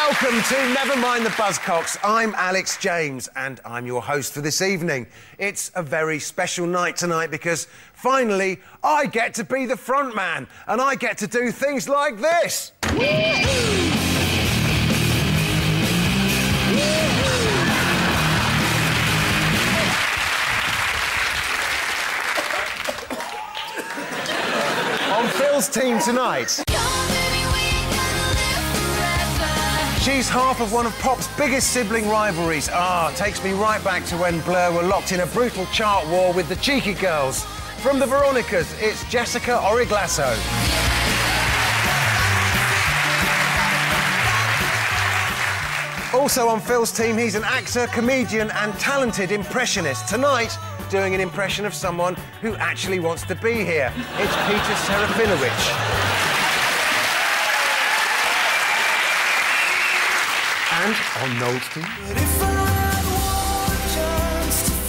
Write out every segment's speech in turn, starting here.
Welcome to Never Mind the Buzzcocks. I'm Alex James and I'm your host for this evening. It's a very special night tonight because finally I get to be the front man and I get to do things like this. On Phil's team tonight, she's half of one of pop's biggest sibling rivalries. Takes me right back to when Blur were locked in a brutal chart war with the Cheeky Girls. From the Veronicas, it's Jessica Origlasso. Also on Phil's team, he's an actor, comedian and talented impressionist. Tonight, doing an impression of someone who actually wants to be here. It's Peter Serafinowicz. And on Noel's team,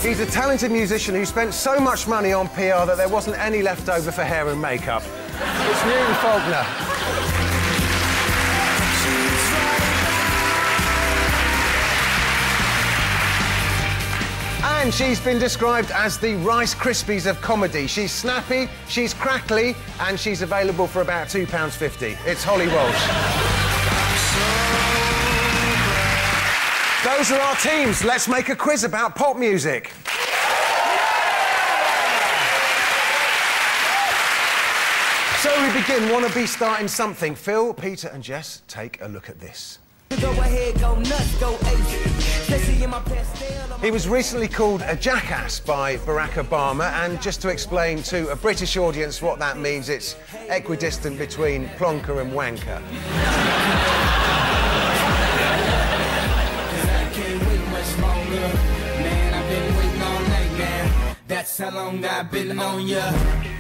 he's a talented musician who spent so much money on PR that there wasn't any left over for hair and makeup. It's Newton Faulkner. And she's been described as the Rice Krispies of comedy. She's snappy, she's crackly, and she's available for about £2.50. It's Holly Walsh. Those are our teams. Let's make a quiz about pop music. So we begin. Want to be starting something. Phil, Peter and Jess, take a look at this. Go ahead, go nuts, go ape. He was recently called a jackass by Barack Obama, and just to explain to a British audience what that means, it's equidistant between plonker and wanker. That's how long I've been on ya.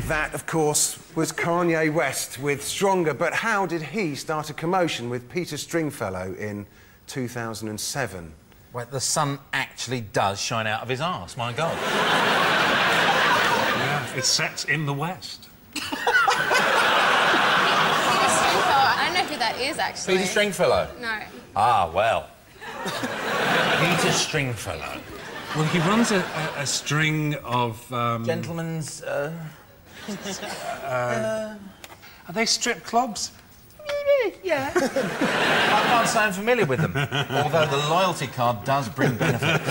That, of course, was Kanye West with Stronger, but how did he start a commotion with Peter Stringfellow in 2007? Well, the sun actually does shine out of his arse, my God. Yeah, it sets in the west. Peter Stringfellow, I don't know who that is, actually. Peter Stringfellow? No. Ah, well. Peter Stringfellow. Well, he runs a string of... Gentlemen's, Are they strip clubs? Yeah. I can't say I'm familiar with them, although the loyalty card does bring benefits.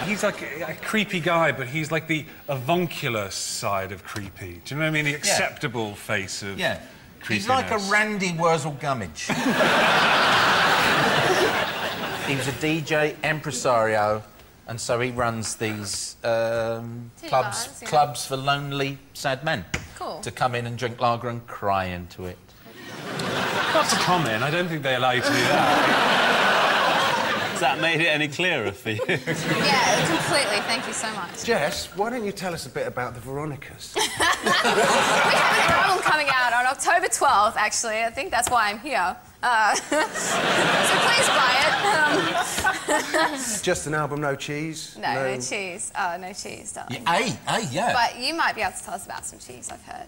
He's like a creepy guy, but he's like the avuncular side of creepy. Do you know what I mean? The acceptable face of creepiness. He's like a Randy Wurzel Gummidge. He was a DJ, impresario, and so he runs these clubs for lonely, sad men. Cool. To come in and drink lager and cry into it. Not to comment, I don't think they allow you to do that. Has that made it any clearer for you? Yeah, completely. Thank you so much. Jess, why don't you tell us a bit about the Veronicas? We have an album coming out on October 12th, actually. I think that's why I'm here. So please buy it. Just an album, no cheese? No cheese. Oh, no cheese, darling. Yeah. But you might be able to tell us about some cheese, I've heard.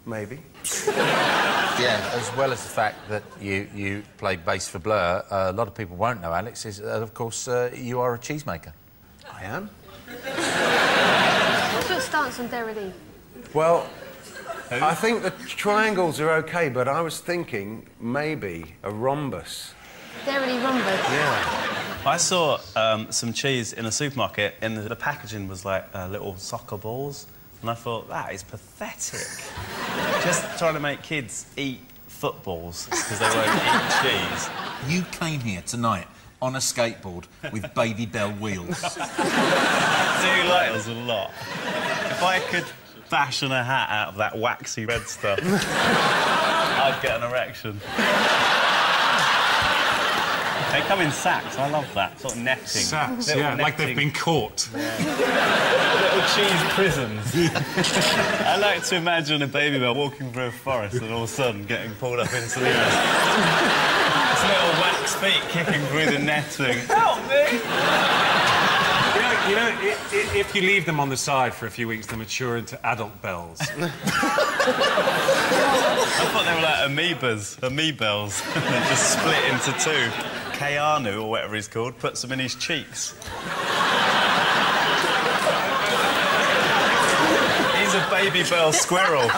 Maybe. Yeah, as well as the fact that you play bass for Blur, a lot of people won't know, Alex, is that, of course, you are a cheesemaker. I am. What's your stance on Derry? Well, I think the triangles are OK, but I was thinking maybe a rhombus. Derry rhombus? Yeah. I saw some cheese in a supermarket, and the packaging was like little soccer balls, and I thought, that is pathetic. Just trying to make kids eat footballs because they won't eat cheese. You came here tonight on a skateboard with Baby Bell wheels. I do like those a lot. If I could fashion a hat out of that waxy red stuff, I'd get an erection. They come in sacks, I love that, sort of netting. Sacks, Little yeah, like netting. they've been caught. Yeah. Little cheese prisons. I like to imagine a baby bell walking through a forest and all of a sudden getting pulled up into the air. Its little wax feet kicking through the netting. Help me! If you leave them on the side for a few weeks, they mature into adult bells. I thought they were like amoebas, amoebells. They just split into two. Keanu, or whatever he's called, puts them in his cheeks. He's a baby bell squirrel.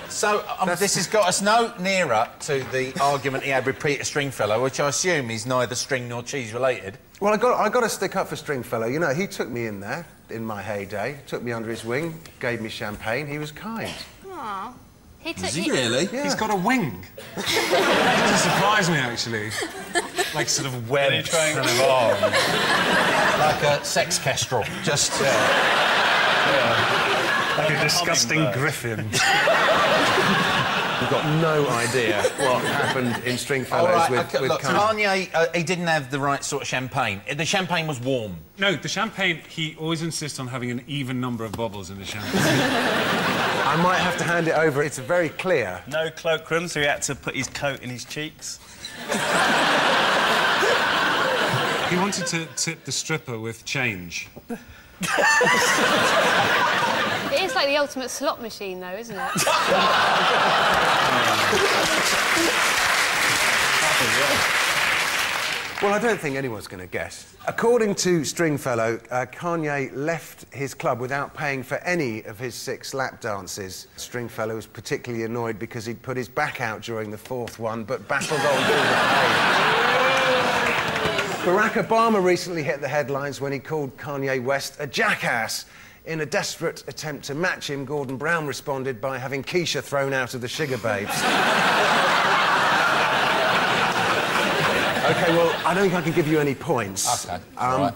So, this has got us no nearer to the argument he had with Peter Stringfellow, which I assume is neither string nor cheese related. Well, I got to stick up for Stringfellow. You know, he took me in there in my heyday, took me under his wing, gave me champagne. He was kind. Aww. Is he really? Yeah. He's got a wing. It doesn't surprise me, actually. Like, sort of webbed kind of arm. Like a sex kestrel. Just... Like a disgusting griffin. You've got no idea what happened in Stringfellows with look, Kanye. Kanye, he didn't have the right sort of champagne. The champagne was warm. No, the champagne, he always insists on having an even number of bubbles in the champagne. I might have to hand it over. It's very clear. No cloakroom, so he had to put his coat in his cheeks. He wanted to tip the stripper with change. It is like the ultimate slot machine, though, isn't it? Well, I don't think anyone's going to guess. According to Stringfellow, Kanye left his club without paying for any of his 6 lap dances. Stringfellow was particularly annoyed because he'd put his back out during the 4th one, but battled on through the pain. Barack Obama recently hit the headlines when he called Kanye West a jackass. In a desperate attempt to match him, Gordon Brown responded by having Keisha thrown out of the Sugar Babes. OK, well, I don't think I can give you any points. OK,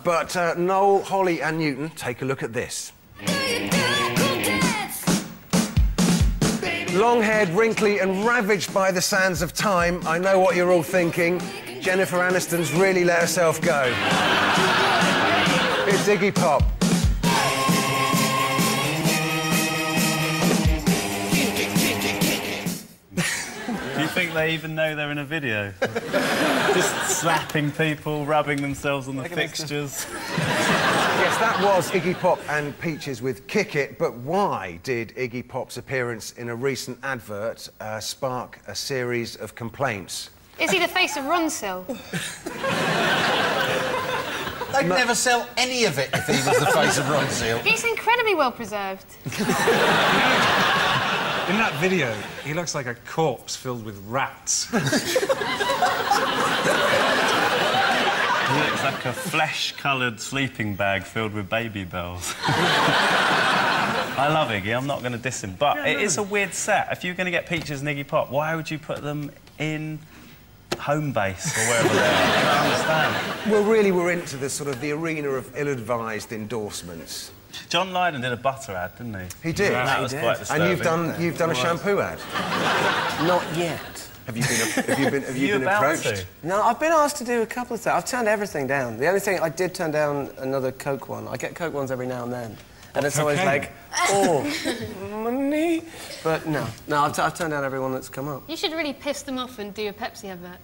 But Noel, Holly and Newton, take a look at this. Long-haired, wrinkly and ravaged by the sands of time, I know what you're all thinking. Jennifer Aniston's really let herself go. It's Iggy Pop. Do you think they even know they're in a video? Just slapping people, rubbing themselves on the fixtures. Yes, that was Iggy Pop and Peaches with Kick It, but why did Iggy Pop's appearance in a recent advert spark a series of complaints? Is he the face of Ronsil? They'd never sell any of it if he was the face of Ron Seal. He's incredibly well preserved. In that video, he looks like a corpse filled with rats. He looks like a flesh-coloured sleeping bag filled with baby bells. I love Iggy, I'm not going to diss him, but it is a weird set. If you're going to get Peaches and Iggy Pop, why would you put them in home base or wherever they are? I don't understand. Well, really, we're into the sort of the arena of ill-advised endorsements. John Lydon did a butter ad, didn't he? He did. Yeah, that was quite disturbing. And you've done a shampoo ad. Not yet. Have you been approached? To? No, I've been asked to do a couple of things. I've turned everything down. The only thing I did turn down another Coke one. I get Coke ones every now and then. And it's always like, oh, money. But no, I've turned down everyone that's come up. You should really piss them off and do a Pepsi advert.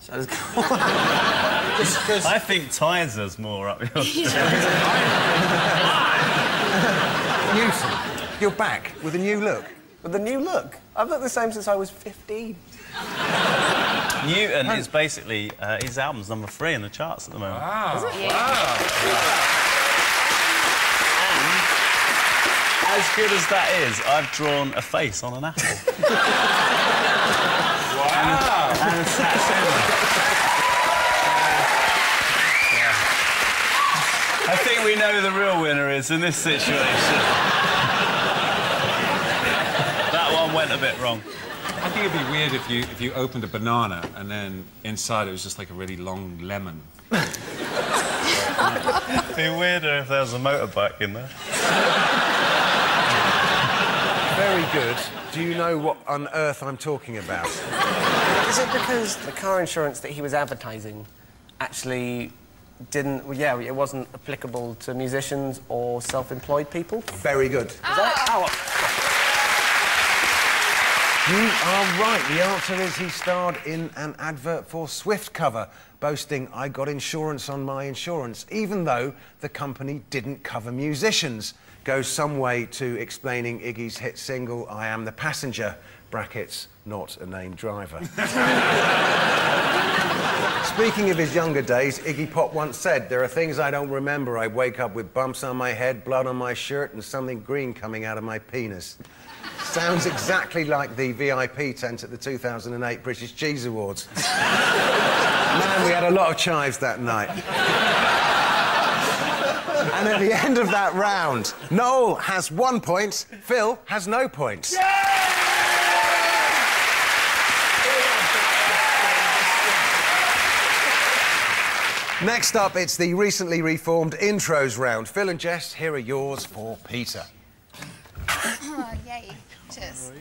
I think Tiser's more up your street. Newton, you're back with a new look. With a new look? I've looked the same since I was 15. Newton is basically, his album's #3 in the charts at the moment. Wow. Is it? Wow. As good as that is, I've drawn a face on an apple. Wow! And I think we know who the real winner is in this situation. That one went a bit wrong. I think it'd be weird if you opened a banana and then inside it was just like a really long lemon. It'd be weirder if there was a motorbike in there. Very good. Do you know what on earth I'm talking about? Is it because the car insurance that he was advertising actually didn't... Well, yeah, it wasn't applicable to musicians or self-employed people? Very good. Is that... You are right. The answer is he starred in an advert for Swift Cover, boasting, "I got insurance on my insurance," even though the company didn't cover musicians. Goes some way to explaining Iggy's hit single, "I Am the Passenger," brackets, not a named driver. Speaking of his younger days, Iggy Pop once said, "There are things I don't remember. I wake up with bumps on my head, blood on my shirt, and something green coming out of my penis." Sounds exactly like the VIP tent at the 2008 British Cheese Awards. Man, we had a lot of chives that night. And at the end of that round, Noel has 1 point, Phil has no points. Next up, it's the recently reformed intros round. Phil and Jess, here are yours for Peter. Oh, yay. Cheers.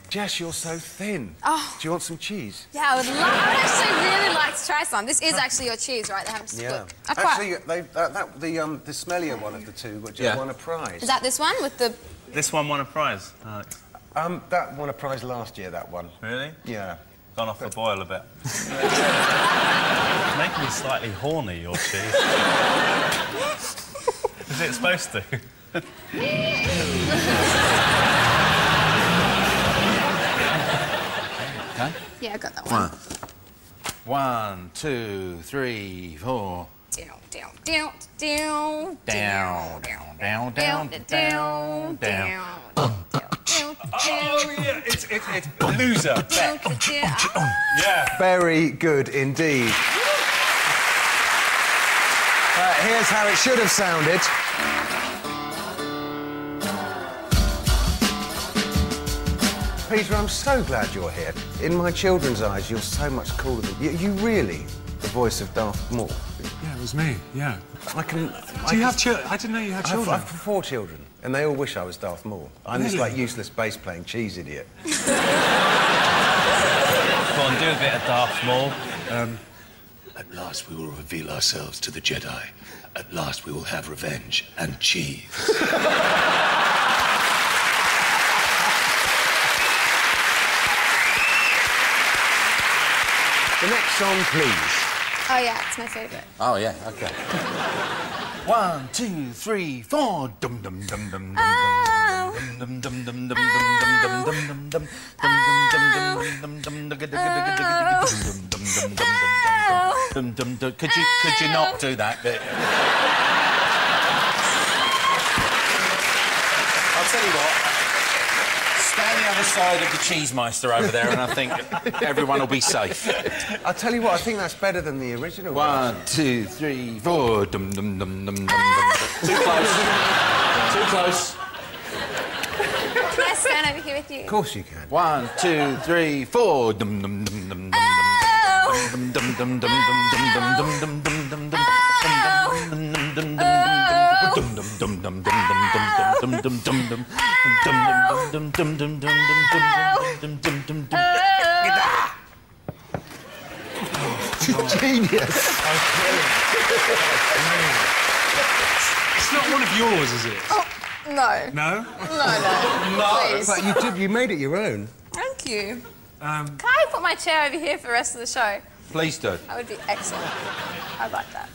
Jess, you're so thin. Oh. Do you want some cheese? Yeah, I would actually really like to try some. This is actually your cheese, right? They haven't just Yeah. put... Actually, the smellier one of the two, which won a prize. Is that this one with the... This one won a prize, Alex. That won a prize last year, that one. Really? Yeah. Gone off the boil a bit. It's making me slightly horny, your cheese. Is it supposed to? Okay. Yeah, I got that one. 1, 2, 3, 4. Down. Oh, yeah, it's loser. Yeah. Very good indeed. Here's how it should have sounded. Peter, I'm so glad you're here. In my children's eyes, you're so much cooler than... You really the voice of Darth Maul. Yeah, it was me, yeah. Do you have children? I didn't know you had children. I have 4 children, and they all wish I was Darth Maul. I'm this, like, useless bass-playing cheese idiot. Go on, do a bit of Darth Maul. At last we will reveal ourselves to the Jedi. At last we will have revenge and cheese. The next song, please. Oh, yeah, it's my favourite. Oh, yeah, OK. 1, 2, 3, 4. Dum dum dum dum dum dum dum dum dum dum dum dum dum dum dum. Could you not do that bit? I'll tell you what. Stand the other side of the Cheesemeister over there, and I think everyone will be safe. I'll tell you what, I think that's better than the original. 1, 2, 3, 4. Dum dum dum dum dum dum. Too close. Too close. Can I stand over here with you? Of course you can. 1, 2, 3, 4. Dum dum dum dum dum dum dum dum dum dum dum dum dum dum dum dum. Genius. It's not one of yours, is it? Oh, no. No? No. Please. But you made it your own. Thank you. Can I put my chair over here for the rest of the show? Please do. That would be excellent. I'd like that.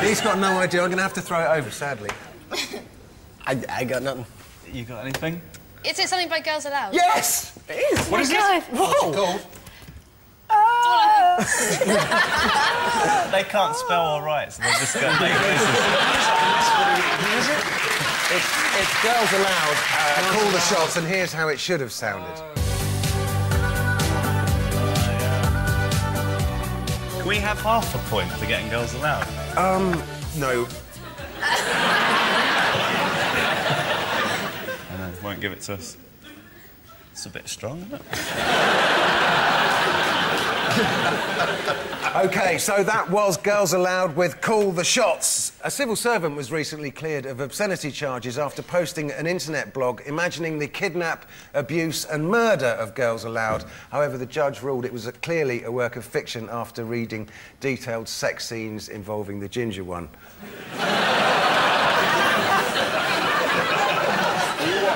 He's got no idea. I'm going to have to throw it over, sadly. I got nothing. You got anything? Is it something by Girls Aloud? Yes! It is. What is it? Whoa! Called? They can't spell all right, so they just go make It's Girls Aloud. Call the shots, and here's how it should have sounded. Can we have half a point for getting Girls Aloud? No. I know, won't give it to us. It's a bit strong, isn't it? OK, so that was Girls Aloud with Call the Shots. A civil servant was recently cleared of obscenity charges after posting an internet blog imagining the kidnap, abuse and murder of Girls Aloud. However, the judge ruled it was clearly a work of fiction after reading detailed sex scenes involving the ginger one.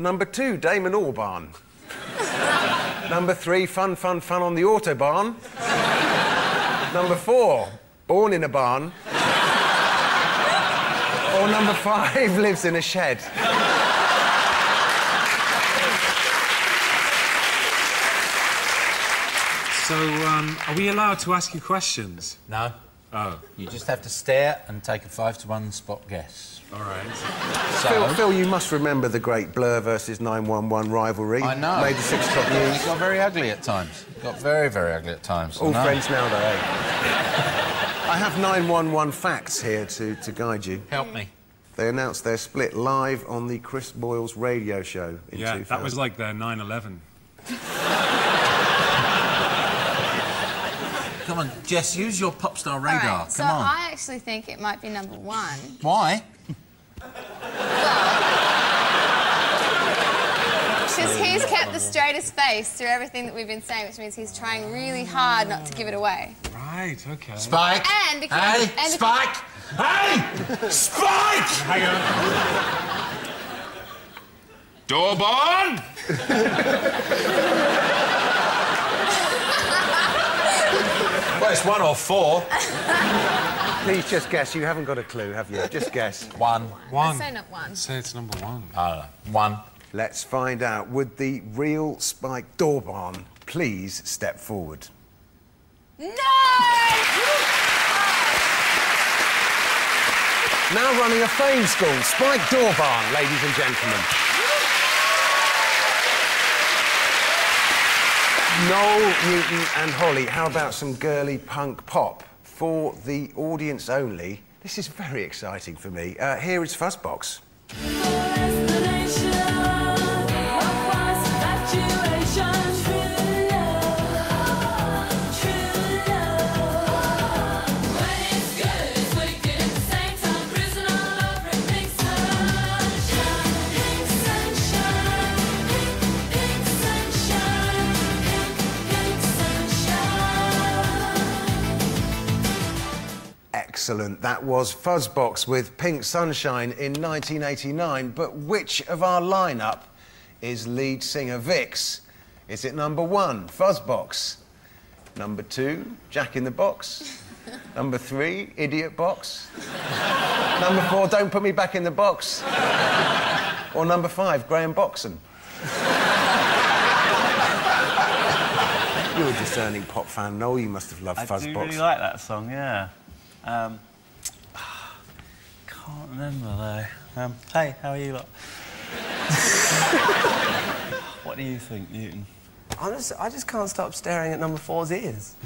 Number 2, Damon Albarn. Number 3, fun, fun, fun on the Autobahn. Number 4, born in a barn. Or number 5, lives in a shed. So, are we allowed to ask you questions? No. Oh. You just have to stare and take a 5-to-1 spot guess. All right. So, Phil, you must remember the great Blur versus 911 rivalry. I know. Made the 6 o'clock news. It got very ugly at times. It got very, very ugly at times. All I know. friends now, though, eh? I have 911 facts here to guide you. Help me. They announced their split live on the Chris Boyle's radio show in 2000. That was like their 9/11. Come on, Jess, use your pop star radar. All right, so Come on. I actually think it might be number 1. Why? Because he's kept the straightest face through everything that we've been saying, which means he's trying really hard not to give it away. Right, OK. Spike! And because... Hey, Spike! Hey! Spike! Hang on. Doorbon! Well, it's 1 or 4. Please just guess. You haven't got a clue, have you? Just guess. 1. 1. Say not 1. Say it's number 1. 1. Let's find out. Would the real Spike Doorbon please step forward? No! Now running a fame school, Spike Doorbon, ladies and gentlemen. Noel, Newton and Holly, how about some girly punk pop? For the audience only, this is very exciting for me. Here is Fuzzbox. Excellent. That was Fuzzbox with Pink Sunshine in 1989. But which of our lineup is lead singer Vix? Is it number 1, Fuzzbox? Number 2, Jack in the Box? Number 3, Idiot Box? Number 4, Don't Put Me Back in the Box? Or number 5, Graham Boxon? You're a discerning pop fan, Noel. You must have loved Fuzzbox. I do really like that song, yeah. Can't remember though. Hey, how are you lot? What do you think, Newton? I just can't stop staring at number 4's ears.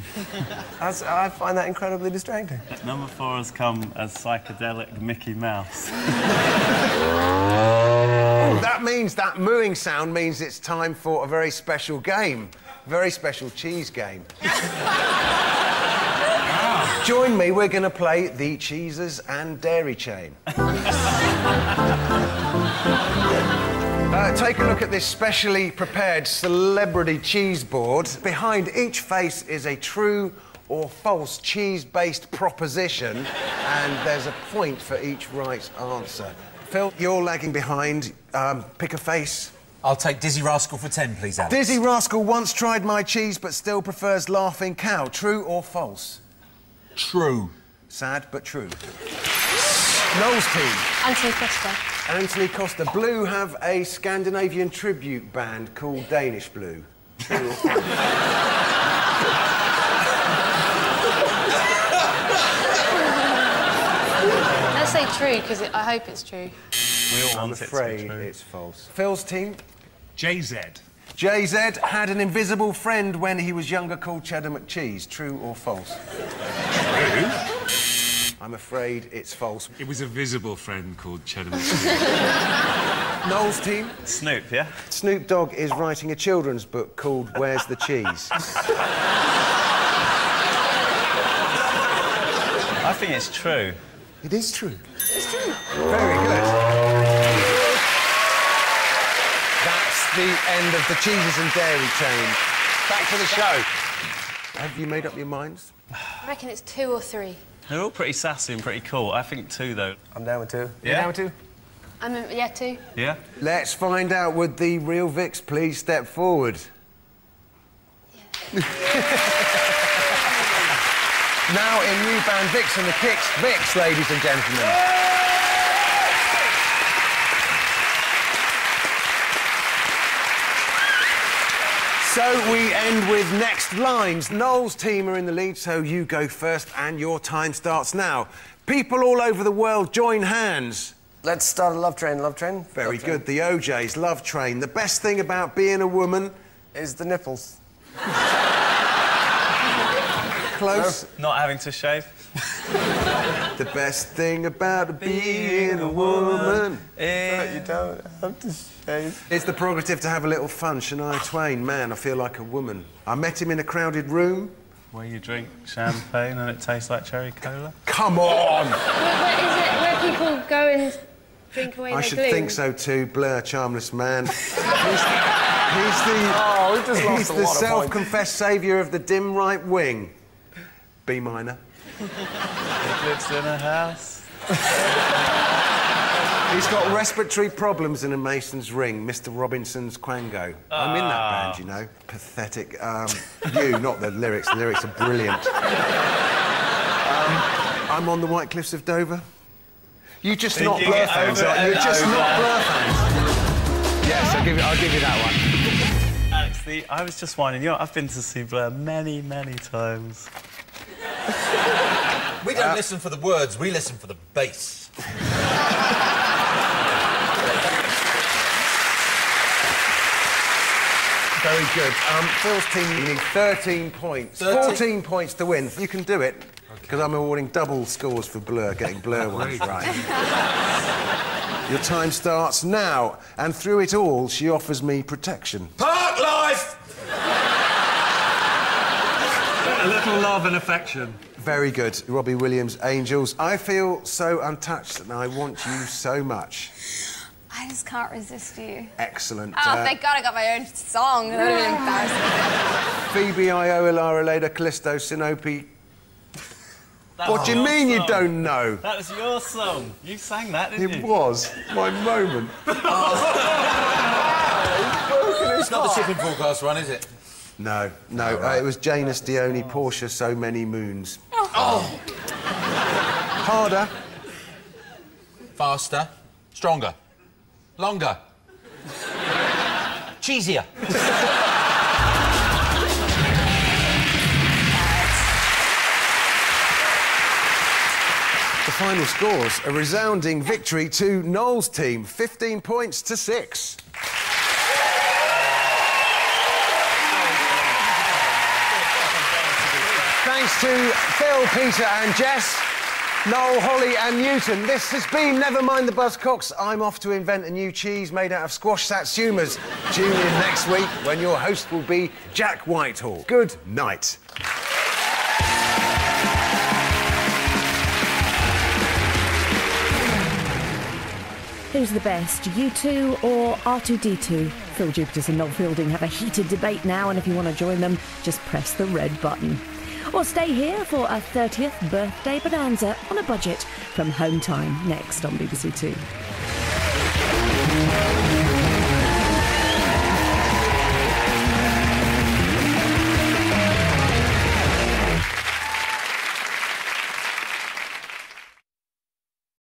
I find that incredibly distracting. Number 4 has come as psychedelic Mickey Mouse. Oh, that means that mooing sound means it's time for a very special game. Very special cheese game. Join me, we're going to play the Cheeses and Dairy Chain. Take a look at this specially prepared celebrity cheese board. Behind each face is a true or false cheese-based proposition, and there's a point for each right answer. Phil, you're lagging behind. Pick a face. I'll take Dizzy Rascal for 10, please, Alex. Dizzy Rascal once tried my cheese but still prefers Laughing Cow. True or false? True. Sad but true. Noel's team. Anthony Costa. Anthony Costa. Blue have a Scandinavian tribute band called Danish Blue. True or false? Let's say true, because I hope it's true. We all I'm want it to be afraid true. it's false. Phil's team. JZ. JZ had an invisible friend when he was younger called Cheddar McCheese. True or false? True. I'm afraid it's false. It was a visible friend called Cheddar. Noel's team. Snoop, yeah? Snoop Dogg is writing a children's book called Where's the Cheese? I think it's true. It is true. It's true. Very good. That's the end of the Cheeses and Dairy Chain. Back to the show. Have you made up your minds? I reckon it's 2 or 3. They're all pretty sassy and pretty cool. I think 2, though. I'm down with 2. Yeah? You down with 2? Yeah, 2. Yeah? Let's find out. Would the real Vix please step forward? Now in new band Vix and the Kicks, Vix, ladies and gentlemen. So we end with next lines. Noel's team are in the lead, so you go first, and your time starts now. People all over the world, join hands. Let's start a love train, love train. Very good. The OJs, Love Train. The best thing about being a woman is the nipples. Close. Not having to shave. The best thing about being a woman. You don't have to shave. It's the prerogative to have a little fun. Shania Twain, man, I feel like a woman. I met him in a crowded room. Where you drink champagne and it tastes like cherry cola? Come on! Where is it where people go and drink away I their should gloom? think so too. Blur, charmless man. He's the self-confessed saviour of the dim right wing. B minor. He lives in a house. He's got respiratory problems in a Mason's ring. Mr. Robinson's Quango. I'm in that band, you know. Pathetic. You, not the lyrics. The lyrics are brilliant. I'm on the White Cliffs of Dover. You just not Blur fans, aren't you? You're just not Blur fans. Yes, I'll give you that one. Alex, I was just winding you up. I've been to see Blur many, many times. We don't listen for the words, we listen for the bass. Very good. Phil's team, you need 13 points. 14 points to win. You can do it, because I'm awarding double scores for Blur, getting Blur ones right. Your time starts now, and through it all, she offers me protection. Park life! A little love and affection. Very good. Robbie Williams, Angels. I feel so untouched and I want you so much. I just can't resist you. Excellent. Oh, thank God I got my own song. That would have been embarrassing. Phoebe, Io, Ilara, Leda, Callisto, Sinope. What do you mean you don't know? That was your song. You sang that, didn't you? It was my moment. It's not the shipping forecast one, is it? No, no. It was Janus Dione, Porsche, So Many Moons. Oh! Harder. Faster. Stronger. Longer. Cheesier. The final scores, a resounding victory to Noel's team, 15 points to 6. Thanks to Phil, Peter and Jess, Noel, Holly and Newton. This has been Never Mind the Buzzcocks. I'm off to invent a new cheese made out of squash satsumas. Tune in next week when your host will be Jack Whitehall. Good night. Who's the best, U2 or R2-D2? Phil Jupiters and Noel Fielding have a heated debate now, and if you want to join them, just press the red button. Or stay here for a 30th birthday bonanza on a budget from Home Time, next on BBC Two.